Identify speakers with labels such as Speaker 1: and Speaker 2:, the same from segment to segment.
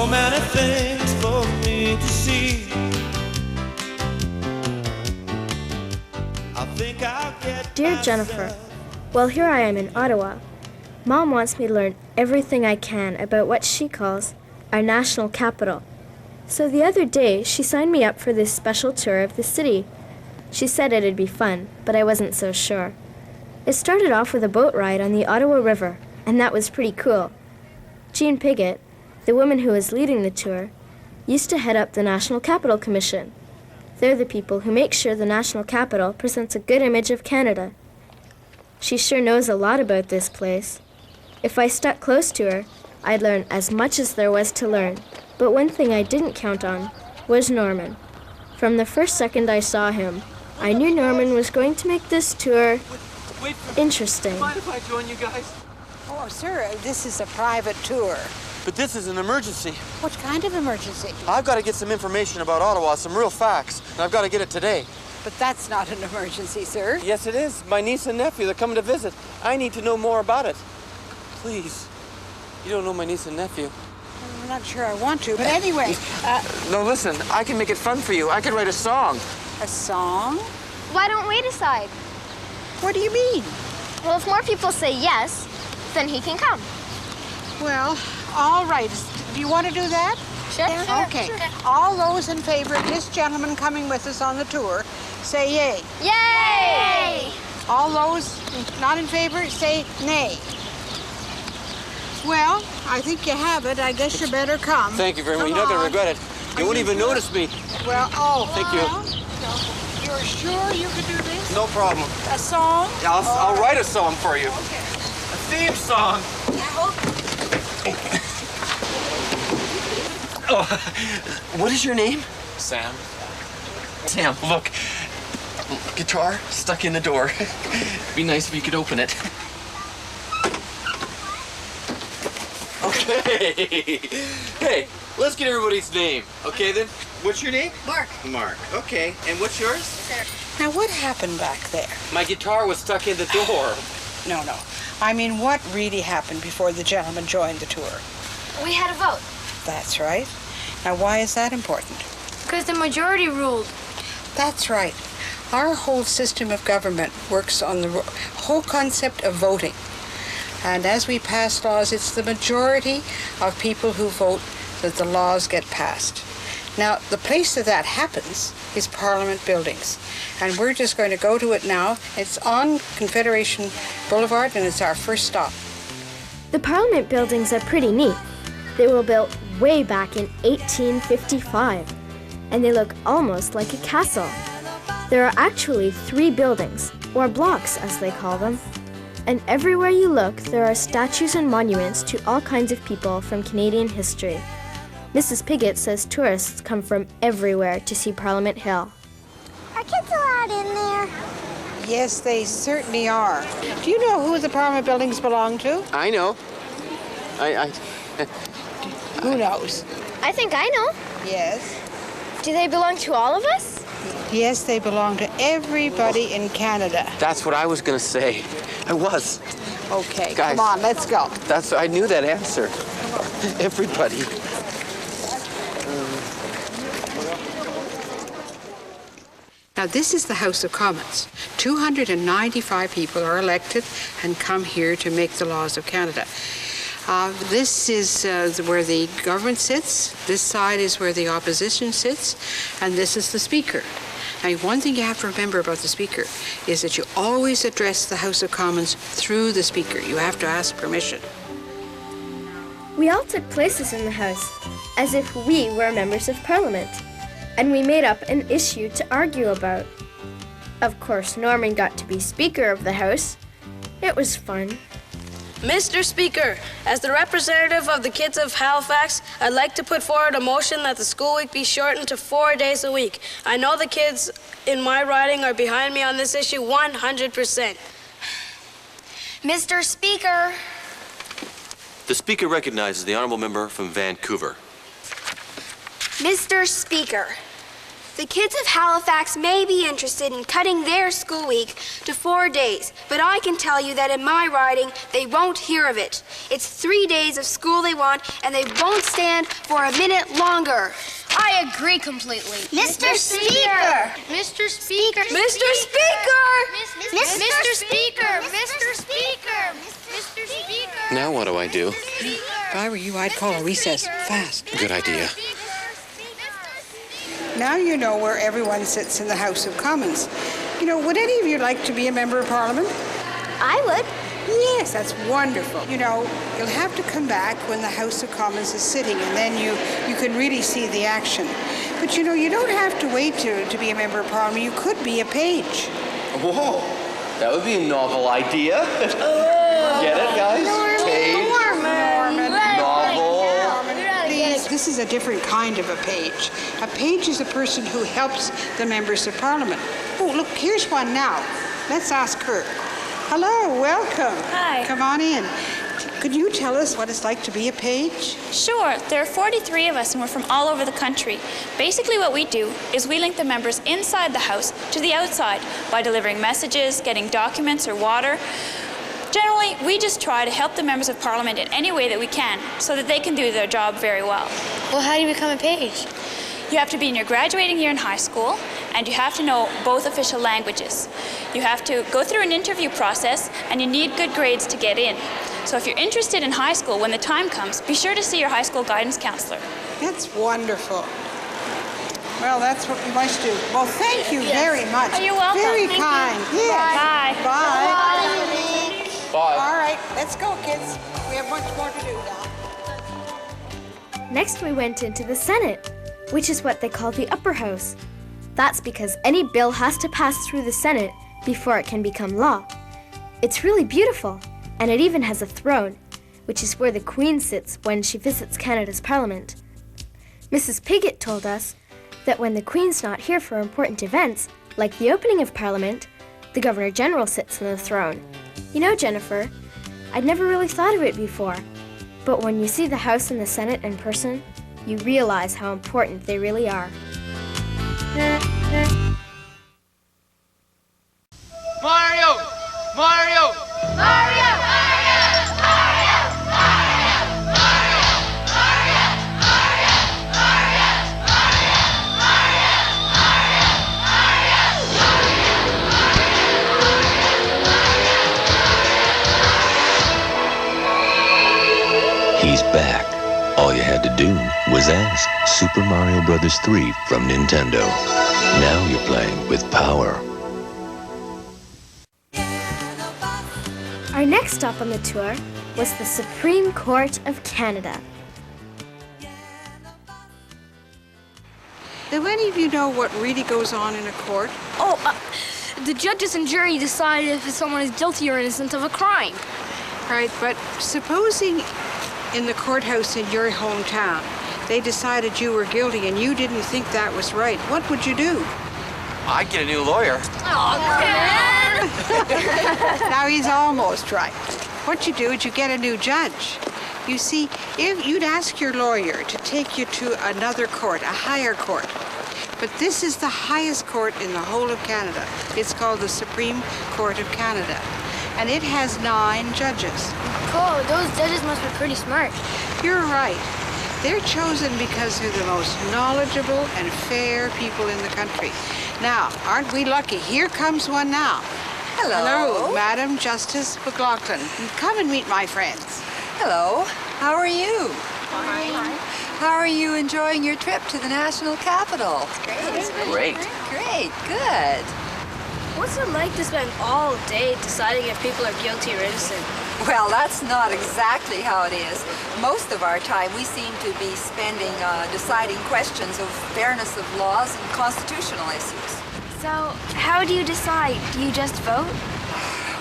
Speaker 1: so many things for me to see. I think I'll get
Speaker 2: Dear Jennifer, well, here I am in Ottawa. Mom wants me to learn everything I can about what she calls our national capital. So the other day, she signed me up for this special tour of the city. She said it'd be fun, but I wasn't so sure. It started off with a boat ride on the Ottawa River, and that was pretty cool. Jean Piggott, the woman who was leading the tour, used to head up the National Capital Commission. They're the people who make sure the national capital presents a good image of Canada. She sure knows a lot about this place. If I stuck close to her, I'd learn as much as there was to learn. But one thing I didn't count on was Norman. From the first second I saw him, I knew Norman was going to make this tour interesting.
Speaker 3: Mind if I join you guys?
Speaker 4: Oh, sir, this is a private tour.
Speaker 3: But this is an emergency.
Speaker 4: What kind of emergency?
Speaker 3: I've got to get some information about Ottawa, some real facts, and I've got to get it today.
Speaker 4: But that's not an emergency, sir.
Speaker 3: Yes, it is. My niece and nephew, they're coming to visit. I need to know more about it. Please. You don't know my niece and nephew.
Speaker 4: I'm not sure I want to, but anyway.
Speaker 3: No, listen, I can make it fun for you. I can write a song.
Speaker 4: A song?
Speaker 5: Why don't we decide?
Speaker 4: What do you mean?
Speaker 5: Well, if more people say yes, then he can come.
Speaker 4: Well, all right. Do you want to do that?
Speaker 5: Sure.
Speaker 4: Okay.
Speaker 5: Sure.
Speaker 4: All those in favor of this gentleman coming with us on the tour, say yay.
Speaker 5: Yay!
Speaker 4: All those not in favor, say nay. Well, I think you have it. I guess you better come.
Speaker 3: Thank you very much.
Speaker 4: Come
Speaker 3: You're not going to
Speaker 4: on.
Speaker 3: regret it. You won't even notice me.
Speaker 4: Well,
Speaker 3: Thank you.
Speaker 4: You're sure you could do this?
Speaker 3: No problem.
Speaker 4: A song?
Speaker 3: Yeah, I'll write a song for you.
Speaker 4: Okay.
Speaker 3: A theme song. Oh, what is your name?
Speaker 6: Sam.
Speaker 3: Sam, look. Guitar stuck in the door. Be nice if you could open it. Okay. Hey, let's get everybody's name. Okay, then. What's your name?
Speaker 4: Mark.
Speaker 3: Mark. Okay. And what's yours?
Speaker 4: Now, what happened back there?
Speaker 3: My guitar was stuck in the door.
Speaker 4: No. I mean, what really happened before the gentleman joined the tour?
Speaker 5: We had a vote.
Speaker 4: That's right. Now, why is that important?
Speaker 5: Because the majority ruled.
Speaker 4: That's right. Our whole system of government works on the whole concept of voting. And as we pass laws, it's the majority of people who vote that the laws get passed. Now, the place that happens is Parliament buildings. And we're just going to go to it now. It's on Confederation Boulevard, and it's our first stop.
Speaker 2: The Parliament buildings are pretty neat. They were built way back in 1855, and they look almost like a castle. There are actually 3 buildings, or blocks as they call them. And everywhere you look, there are statues and monuments to all kinds of people from Canadian history. Mrs. Piggott says tourists come from everywhere to see Parliament Hill.
Speaker 5: Are kids allowed in there?
Speaker 4: Yes, they certainly are. Do you know who the Parliament buildings belong to?
Speaker 3: I know.
Speaker 4: Who knows?
Speaker 5: I think I know.
Speaker 4: Yes.
Speaker 5: Do they belong to all of us?
Speaker 4: Yes, they belong to everybody in Canada.
Speaker 3: That's what I was going to say. I was.
Speaker 4: Okay,
Speaker 3: Guys.
Speaker 4: come on, let's go.
Speaker 3: I knew that answer. Everybody.
Speaker 4: Now, this is the House of Commons. 295 people are elected and come here to make the laws of Canada. This is where the government sits, this side is where the opposition sits, and this is the Speaker. Now, one thing you have to remember about the Speaker is that you always address the House of Commons through the Speaker. You have to ask permission.
Speaker 2: We all took places in the House, as if we were members of Parliament, and we made up an issue to argue about. Of course, Norman got to be Speaker of the House. It was fun.
Speaker 7: Mr. Speaker, as the representative of the kids of Halifax, I'd like to put forward a motion that the school week be shortened to 4 days a week. I know the kids in my riding are behind me on this issue 100%.
Speaker 5: Mr. Speaker.
Speaker 6: The Speaker recognizes the honourable member from Vancouver.
Speaker 5: Mr. Speaker,
Speaker 8: The kids of Halifax may be interested in cutting their school week to 4 days, but I can tell you that in my riding, they won't hear of it. It's 3 days of school they want, and they won't stand for a minute longer.
Speaker 5: I agree completely.
Speaker 8: Mr. Speaker!
Speaker 5: Mr. Speaker!
Speaker 8: Mr. Speaker!
Speaker 5: Mr. Speaker! Mr. Speaker! Mr. Speaker!
Speaker 3: Now what do I do?
Speaker 4: If I were you, I'd call a recess fast.
Speaker 3: Good idea.
Speaker 4: Now you know where everyone sits in the House of Commons. You know, would any of you like to be a member of Parliament?
Speaker 8: I would.
Speaker 4: Yes, that's wonderful. You know, you'll have to come back when the House of Commons is sitting, and then you can really see the action. But you know, you don't have to wait to be a member of Parliament. You could be a page.
Speaker 3: Whoa, that would be a novel idea. Get it, guys? Page, novel.
Speaker 4: Please, this is a different kind of a page. A page is a person who helps the members of Parliament. Oh, look, here's one now. Let's ask her. Hello, welcome.
Speaker 9: Hi.
Speaker 4: Come on in. Could you tell us what it's like to be a page?
Speaker 9: Sure. There are 43 of us, and we're from all over the country. Basically, what we do is we link the members inside the House to the outside by delivering messages, getting documents or water. Generally, we just try to help the members of Parliament in any way that we can so that they can do their job very well.
Speaker 5: Well, how do you become a page?
Speaker 9: You have to be in your graduating year in high school, and you have to know both official languages. You have to go through an interview process, and you need good grades to get in. So if you're interested in high school, when the time comes, be sure to see your high school guidance counselor.
Speaker 4: That's wonderful. Well, that's what we must do. Well, thank you very much.
Speaker 9: Oh, you're welcome.
Speaker 4: Very
Speaker 9: Thank
Speaker 4: kind.
Speaker 9: you.
Speaker 4: Yes.
Speaker 9: Bye.
Speaker 4: Bye.
Speaker 3: Bye.
Speaker 4: All right, let's go, kids. We have much more to do now.
Speaker 2: Next, we went into the Senate, which is what they call the upper house. That's because any bill has to pass through the Senate before it can become law. It's really beautiful, and it even has a throne, which is where the Queen sits when she visits Canada's Parliament. Mrs. Pigott told us that when the Queen's not here for important events, like the opening of Parliament, the Governor-General sits on the throne. You know, Jennifer, I'd never really thought of it before, but when you see the House and the Senate in person, you realize how important they really are.
Speaker 3: Mario! Mario!
Speaker 5: Mario!
Speaker 10: He's back. All you had to do was ask Super Mario Bros. 3 from Nintendo. Now you're playing with power.
Speaker 2: Our next stop on the tour was the Supreme Court of Canada.
Speaker 4: Do any of you know what really goes on in a court?
Speaker 8: The judges and jury decide if someone is guilty or innocent of a crime.
Speaker 4: Right, but supposing in the courthouse in your hometown, they decided you were guilty and you didn't think that was right, what would you do?
Speaker 3: I'd get a new lawyer.
Speaker 4: Now he's almost right. What you do is you get a new judge. You see, if you'd ask your lawyer to take you to another court, a higher court. But this is the highest court in the whole of Canada. It's called the Supreme Court of Canada. And it has 9 judges.
Speaker 8: Oh, those judges must be pretty smart.
Speaker 4: You're right. They're chosen because they're the most knowledgeable and fair people in the country. Now, aren't we lucky? Here comes one now. Hello, Madam Justice McLaughlin. Come and meet my friends.
Speaker 11: Hello. How are you?
Speaker 8: Fine.
Speaker 11: How are you enjoying your trip to the national capital?
Speaker 3: It's great.
Speaker 11: Great, good.
Speaker 7: What's it like to spend all day deciding if people are guilty or innocent?
Speaker 11: Well, that's not exactly how it is. Most of our time we seem to be spending deciding questions of fairness of laws and constitutional issues.
Speaker 8: So, how do you decide? Do you just vote?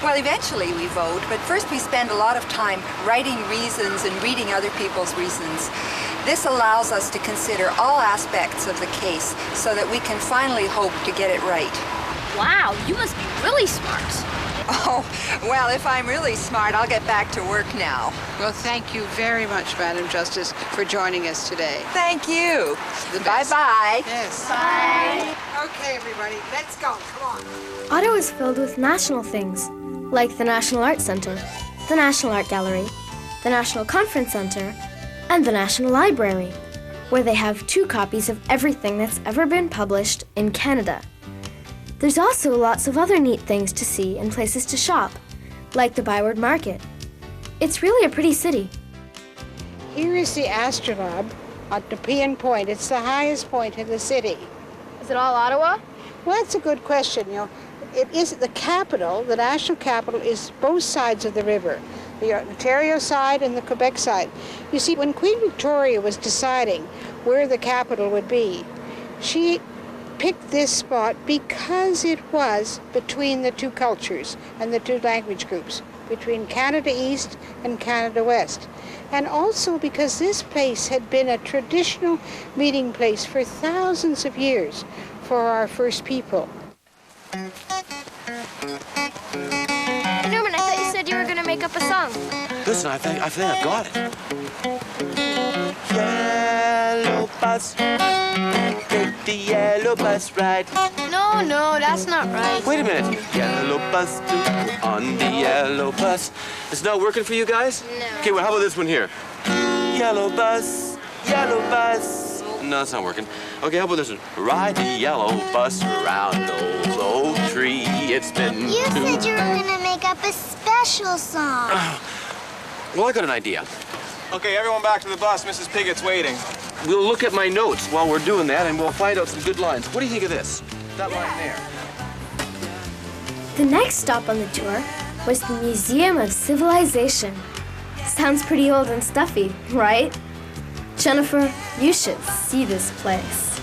Speaker 11: Well, eventually we vote, but first we spend a lot of time writing reasons and reading other people's reasons. This allows us to consider all aspects of the case so that we can finally hope to get it right.
Speaker 8: Wow, you must be really smart.
Speaker 11: Oh, well, if I'm really smart, I'll get back to work now.
Speaker 4: Well, thank you very much, Madam Justice, for joining us today.
Speaker 11: Thank you.
Speaker 4: The best.
Speaker 11: Bye-bye.
Speaker 4: Yes.
Speaker 8: Bye.
Speaker 11: Okay, everybody, let's go. Come on.
Speaker 2: Ottawa is filled with national things, like the National Arts Centre, the National Art Gallery, the National Conference Centre, and the National Library, where they have 2 copies of everything that's ever been published in Canada. There's also lots of other neat things to see and places to shop, like the Byward Market. It's really a pretty city.
Speaker 4: Here is the astrolabe at Nepean Point. It's the highest point in the city.
Speaker 5: Is it all Ottawa?
Speaker 4: Well, that's a good question. It is the capital, the national capital, is both sides of the river, the Ontario side and the Quebec side. You see, when Queen Victoria was deciding where the capital would be, she picked this spot because it was between the 2 cultures and the 2 language groups, between Canada East and Canada West. And also because this place had been a traditional meeting place for thousands of years for our first people.
Speaker 5: Hey, Norman, I thought you said you were going to make up a song.
Speaker 6: Listen, I think I've got it.
Speaker 1: Yellow bus, take the yellow bus ride.
Speaker 5: No, that's not right.
Speaker 6: Wait a minute.
Speaker 1: Yellow bus, on the yellow bus.
Speaker 6: It's not working for you guys?
Speaker 5: No.
Speaker 6: Okay, well, how about this one here?
Speaker 1: Yellow bus, yellow bus.
Speaker 6: No, it's not working. Okay, how about this one? Ride the yellow bus around the old tree. It's been
Speaker 12: You said you were gonna make up a special song.
Speaker 6: Well, I got an idea.
Speaker 13: Okay, everyone back to the bus. Mrs. Pigot's waiting.
Speaker 6: We'll look at my notes while we're doing that, and we'll find out some good lines. What do you think of this? That line there.
Speaker 2: The next stop on the tour was the Museum of Civilization. Sounds pretty old and stuffy, right? Jennifer, you should see this place.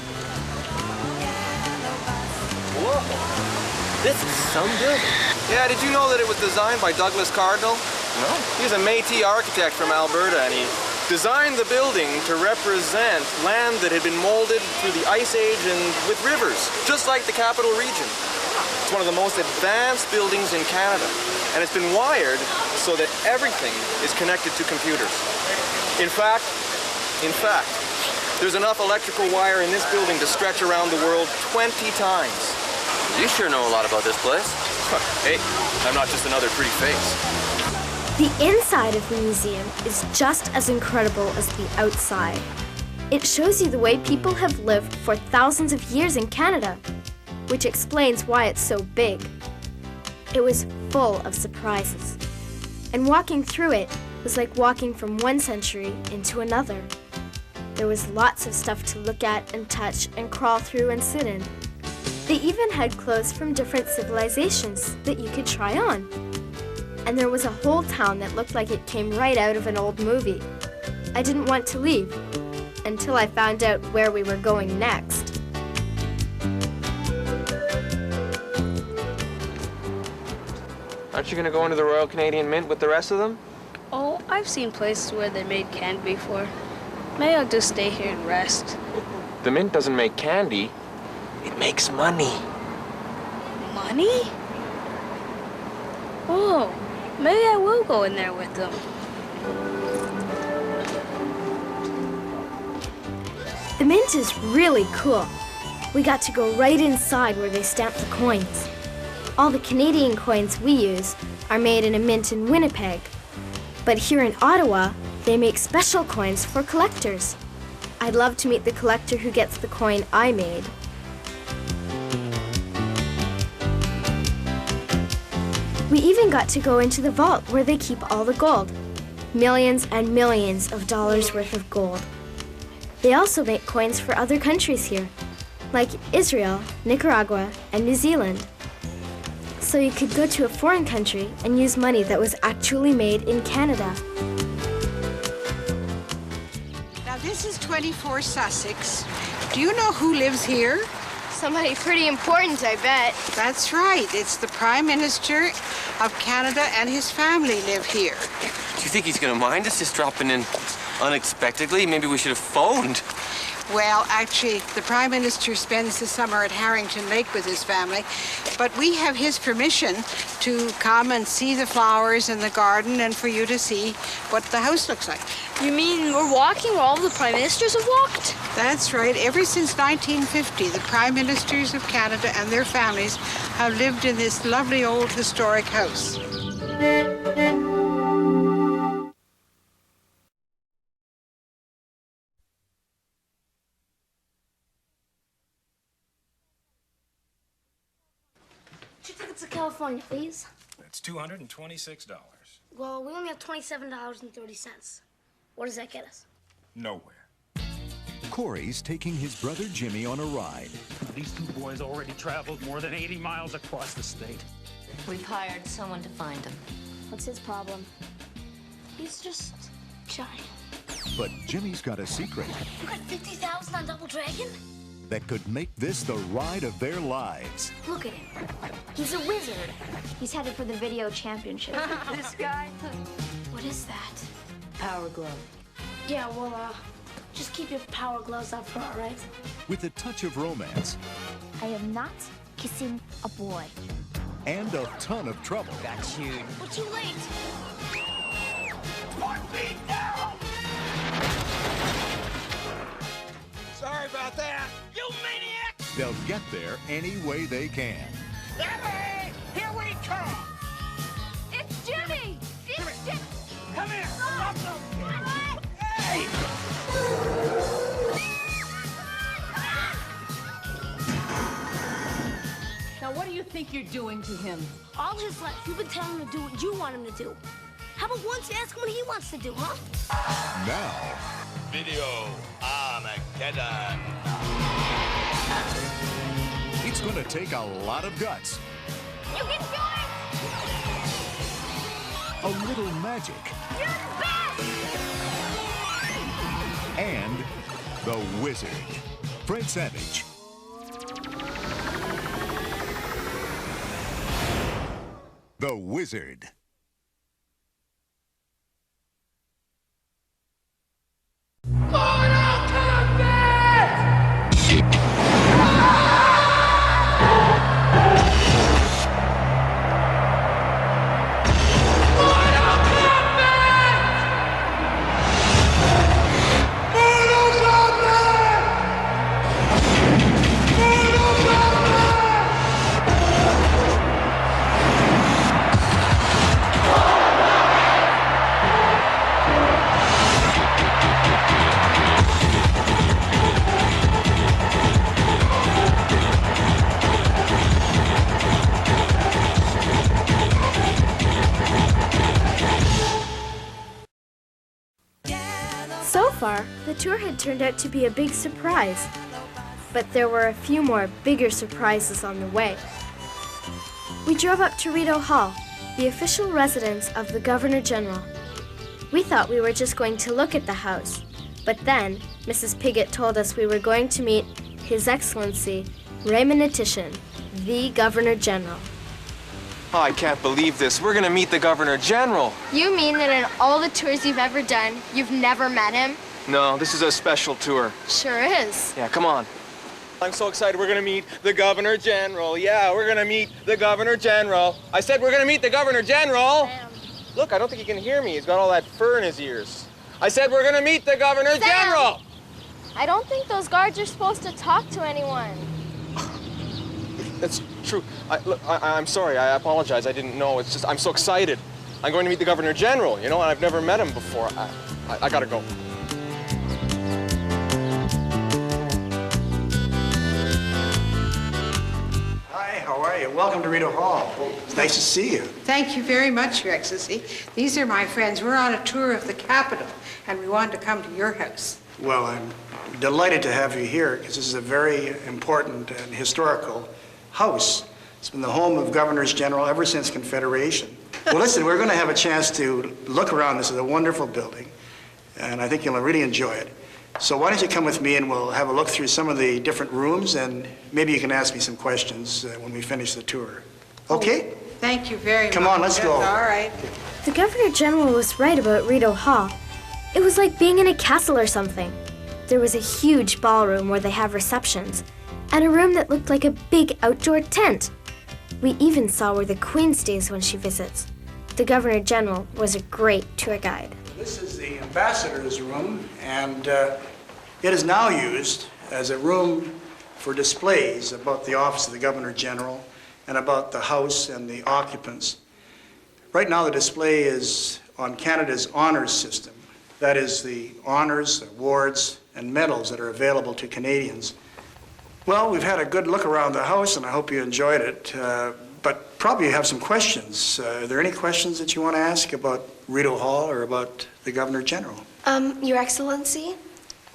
Speaker 6: Whoa, this is some building.
Speaker 13: Yeah, did you know that it was designed by Douglas Cardinal?
Speaker 6: No.
Speaker 13: He was a Métis architect from Alberta, and he designed the building to represent land that had been molded through the Ice Age and with rivers, just like the Capital Region. It's one of the most advanced buildings in Canada, and it's been wired so that everything is connected to computers. In fact, there's enough electrical wire in this building to stretch around the world 20 times.
Speaker 6: You sure know a lot about this place.
Speaker 13: Hey, I'm not just another pretty face.
Speaker 2: The inside of the museum is just as incredible as the outside. It shows you the way people have lived for thousands of years in Canada, which explains why it's so big. It was full of surprises, and walking through it was like walking from one century into another. There was lots of stuff to look at and touch and crawl through and sit in. They even had clothes from different civilizations that you could try on. And there was a whole town that looked like it came right out of an old movie. I didn't want to leave until I found out where we were going next.
Speaker 13: Aren't you going to go into the Royal Canadian Mint with the rest of them?
Speaker 7: Oh, I've seen places where they made candy before. Maybe I'll just stay here and rest.
Speaker 13: The Mint doesn't make candy. It makes money.
Speaker 7: Money? Oh, maybe I will go in there with them.
Speaker 2: The Mint is really cool. We got to go right inside where they stamp the coins. All the Canadian coins we use are made in a mint in Winnipeg. But here in Ottawa, they make special coins for collectors. I'd love to meet the collector who gets the coin I made. We even got to go into the vault where they keep all the gold. Millions and millions of dollars worth of gold. They also make coins for other countries here, like Israel, Nicaragua, and New Zealand. So you could go to a foreign country and use money that was actually made in Canada.
Speaker 4: Now this is 24 Sussex. Do you know who lives here?
Speaker 5: Somebody pretty important, I bet.
Speaker 4: That's right. It's the Prime Minister of Canada and his family live here.
Speaker 6: Do you think he's going to mind us just dropping in unexpectedly? Maybe we should have phoned.
Speaker 4: Well, actually, the Prime Minister spends the summer at Harrington Lake with his family, but we have his permission to come and see the flowers in the garden and for you to see what the house looks like.
Speaker 7: You mean we're walking where all the Prime Ministers have walked?
Speaker 4: That's right. Ever since 1950, the Prime Ministers of Canada and their families have lived in this lovely old historic house.
Speaker 14: Two tickets to California, please.
Speaker 15: That's $226.
Speaker 14: Well, we only have $27.30. What does that get us?
Speaker 15: Nowhere.
Speaker 16: Corey's taking his brother Jimmy on a ride.
Speaker 17: These two boys already traveled more than 80 miles across the state.
Speaker 18: We've hired someone to find him.
Speaker 14: What's his problem? He's just shy.
Speaker 16: But Jimmy's got a secret
Speaker 14: You got 50,000 on Double Dragon?
Speaker 16: that could make this the ride of their lives.
Speaker 14: Look at him. He's a wizard. He's headed for the video championship.
Speaker 18: This guy?
Speaker 14: What is that?
Speaker 18: Power glove.
Speaker 14: Yeah, well, just keep your power gloves up front, right?
Speaker 16: With a touch of romance
Speaker 14: I am not kissing a boy.
Speaker 16: and a ton of trouble.
Speaker 1: That's huge.
Speaker 14: We're too late.
Speaker 1: 1 feet down! Sorry about that. You maniac!
Speaker 16: They'll get there any way they can.
Speaker 1: Emily! Here we come!
Speaker 14: It's Jimmy! It's Jimmy!
Speaker 1: Come here! Hey!
Speaker 18: Now, what do you think you're doing to him?
Speaker 14: All his life, you've been telling him to do what you want him to do. How about once you ask him what he wants to do, huh?
Speaker 16: Now,
Speaker 1: Video Armageddon.
Speaker 16: it's going to take a lot of guts,
Speaker 14: You can do it!
Speaker 16: a little magic,
Speaker 14: You're the best!
Speaker 16: and the wizard, Fred Savage. The Wizard.
Speaker 2: So far, the tour had turned out to be a big surprise. But there were a few more bigger surprises on the way. We drove up to Rideau Hall, the official residence of the Governor General. We thought we were just going to look at the house, but then Mrs. Piggott told us we were going to meet His Excellency Raymond Etitian, the Governor General.
Speaker 13: Oh, I can't believe this. We're gonna meet the Governor General.
Speaker 5: You mean that in all the tours you've ever done, you've never met him?
Speaker 13: No, this is a special tour.
Speaker 5: Sure is.
Speaker 13: Yeah, come on. I'm so excited. We're gonna meet the Governor General. Yeah, we're gonna meet the Governor General. I said we're gonna meet the Governor General.
Speaker 5: Sam.
Speaker 13: Look, I don't think he can hear me. He's got all that fur in his ears. I said we're gonna meet the Governor General.
Speaker 5: I don't think those guards are supposed to talk to anyone.
Speaker 13: That's true. I'm sorry. I apologize. I didn't know. It's just I'm so excited. I'm going to meet the Governor General, you know, and I've never met him before. I gotta go.
Speaker 19: Hi, how are you? Welcome to Rideau Hall. It's nice to see you.
Speaker 4: Thank you very much, Your Excellency. These are my friends. We're on a tour of the capital, and we wanted to come to your house.
Speaker 19: Well, I'm delighted to have you here because this is a very important and historical house. It's been the home of governors general ever since Confederation. Well, listen, we're going to have a chance to look around. This is a wonderful building, and I think you'll really enjoy it. So why don't you come with me and we'll have a look through some of the different rooms, and maybe you can ask me some questions when we finish the tour. Okay?
Speaker 4: Thank you very much.
Speaker 19: Come on, let's go.
Speaker 4: All right.
Speaker 2: The Governor General was right about Rideau Hall. It was like being in a castle or something. there was a huge ballroom where they have receptions, and a room that looked like a big outdoor tent. We even saw where the Queen stays when she visits. The Governor General was a great tour guide.
Speaker 19: This is the ambassador's room, and it is now used as a room for displays about the office of the Governor General and about the house and the occupants. Right now the display is on Canada's honors system. That is the honors, awards, and medals that are available to Canadians. Well, we've had a good look around the house, and I hope you enjoyed it, but probably you have some questions. Are there any questions that you want to ask about Rideau Hall or about the Governor General?
Speaker 2: Your Excellency,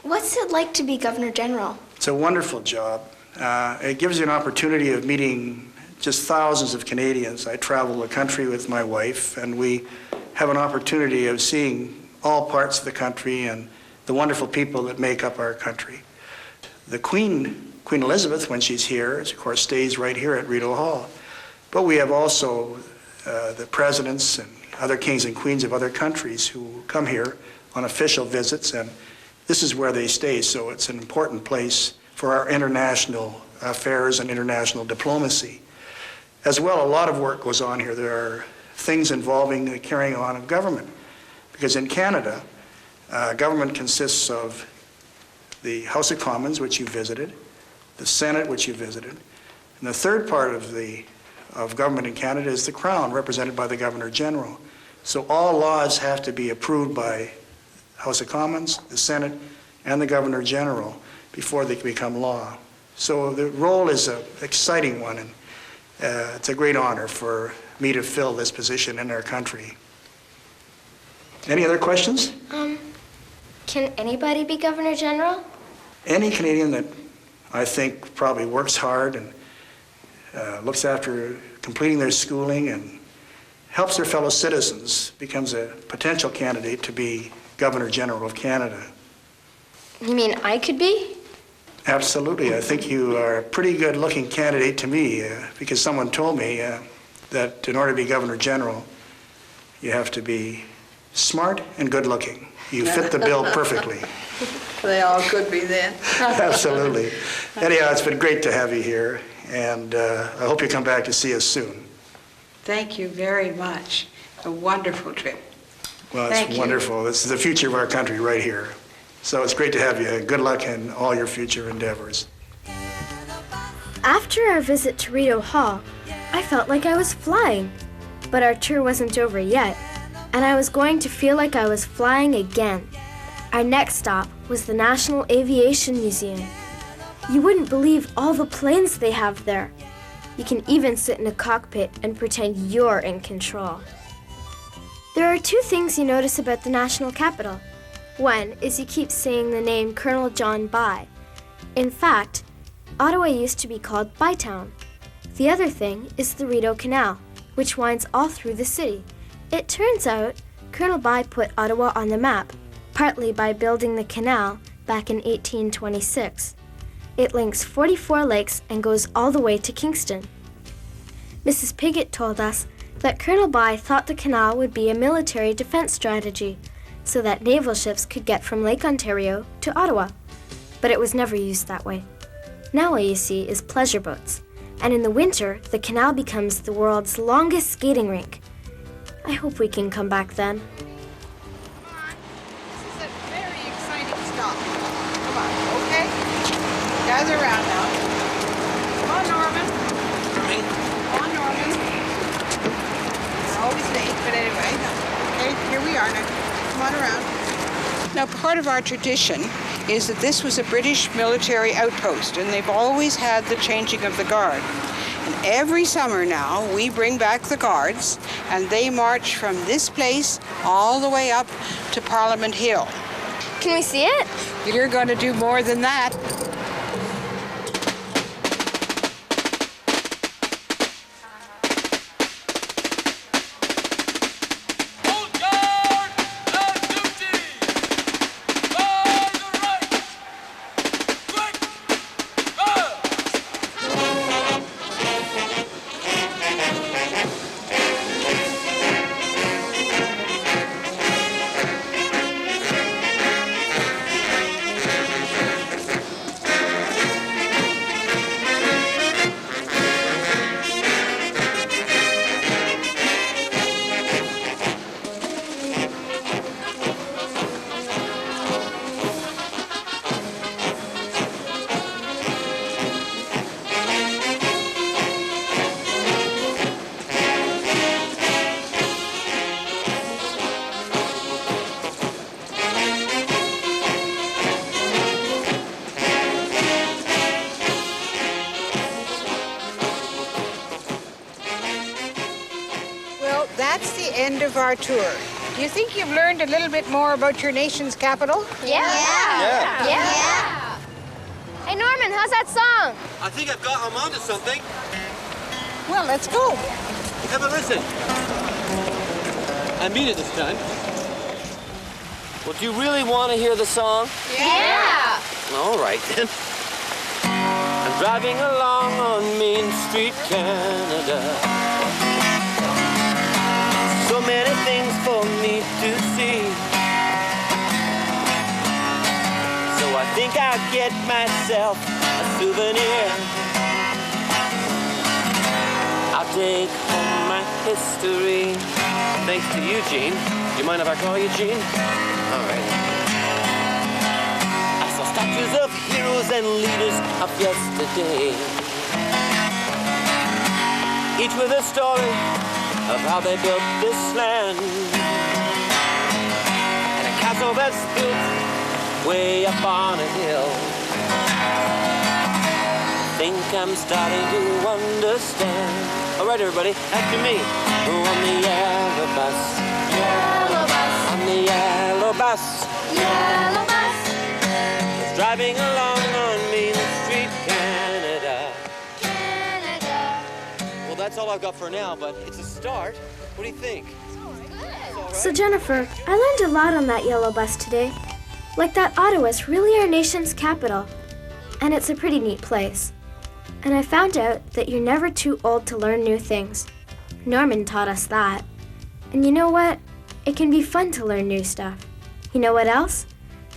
Speaker 2: what's it like to be Governor General?
Speaker 19: It's a wonderful job. It gives you an opportunity of meeting just thousands of Canadians. I travel the country with my wife, and we have an opportunity of seeing all parts of the country and the wonderful people that make up our country. The Queen Elizabeth, when she's here, of course, stays right here at Rideau Hall. But we have also the presidents and other kings and queens of other countries who come here on official visits, and this is where they stay, so it's an important place for our international affairs and international diplomacy. As well, a lot of work goes on here. There are things involving the carrying on of government, because in Canada, government consists of the House of Commons, which you visited, the Senate, which you visited, and the third part of government in Canada is the Crown, represented by the Governor General. So all laws have to be approved by House of Commons, the Senate, and the Governor General before they can become law. So the role is an exciting one, and it's a great honor for me to fill this position in our country. Any other questions?
Speaker 2: Can anybody be Governor General?
Speaker 19: Any Canadian that I think probably works hard and looks after completing their schooling and helps their fellow citizens becomes a potential candidate to be Governor General of Canada.
Speaker 2: You mean I could be?
Speaker 19: Absolutely. I think you are a pretty good-looking candidate to me because someone told me that in order to be Governor General, you have to be smart and good-looking. You fit the bill perfectly.
Speaker 4: They all could be then.
Speaker 19: Absolutely. Anyhow, it's been great to have you here, and I hope you come back to see us soon.
Speaker 4: Thank you very much. A wonderful trip.
Speaker 19: Well, it's wonderful. This is the future of our country right here. So it's great to have you. Good luck in all your future endeavors.
Speaker 2: After our visit to Rideau Hall, I felt like I was flying. But our tour wasn't over yet, and I was going to feel like I was flying again. Our next stop was the National Aviation Museum. You wouldn't believe all the planes they have there. You can even sit in a cockpit and pretend you're in control. There are two things you notice about the National Capital. One is you keep saying the name Colonel John By. In fact, Ottawa used to be called Bytown. The other thing is the Rideau Canal, which winds all through the city. It turns out Colonel By put Ottawa on the map, partly by building the canal back in 1826. It links 44 lakes and goes all the way to Kingston. Mrs. Piggott told us that Colonel By thought the canal would be a military defense strategy, so that naval ships could get from Lake Ontario to Ottawa. But it was never used that way. Now all you see is pleasure boats, and in the winter, the canal becomes the world's longest skating rink. I hope we can come back then.
Speaker 4: This is a very exciting stop. Come on, okay? Gather around now. Come on, Norman. Come on, Norman. We're always late, but anyway. Okay, here we are now. Come on around. Now, part of our tradition is that this was a British military outpost, and they've always had the changing of the guard. And every summer now, we bring back the guards, and they march from this place all the way up to Parliament Hill.
Speaker 2: Can we see it?
Speaker 4: You're going to do more than that. that's the end of our tour. Do you think you've learned a little bit more about your nation's capital?
Speaker 5: Yeah. Hey, Norman, how's that song?
Speaker 6: I think I'm onto something.
Speaker 4: Well, let's go.
Speaker 6: Have a listen. I mean it this time. Well, do you really want to hear the song?
Speaker 5: Yeah.
Speaker 6: All right, then. I'm driving along on Main Street, Canada. So many things for me to see. So I think I'll get myself a souvenir. I'll take home my history. Thanks to you, Gene. Do you mind if I call you Gene? All right. I saw statues of heroes and leaders of yesterday, each with a story of how they built this land. And a castle that's built way up on a hill. Think I'm starting to understand. All right, everybody, after me. On the yellow bus.
Speaker 5: Yellow bus.
Speaker 6: On the yellow bus.
Speaker 5: Yellow bus.
Speaker 6: Driving along on Main Street, Canada.
Speaker 5: Canada.
Speaker 6: Well, that's all I've got for now, but it's a start. What do you think?
Speaker 2: So Jennifer, I learned a lot on that yellow bus today. Like that Ottawa's really our nation's capital. And it's a pretty neat place. And I found out that you're never too old to learn new things. Norman taught us that. And you know what? It can be fun to learn new stuff. You know what else?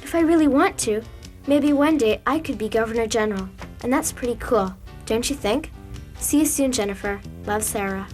Speaker 2: If I really want to, maybe one day I could be Governor General. And that's pretty cool, don't you think? See you soon, Jennifer. Love, Sarah.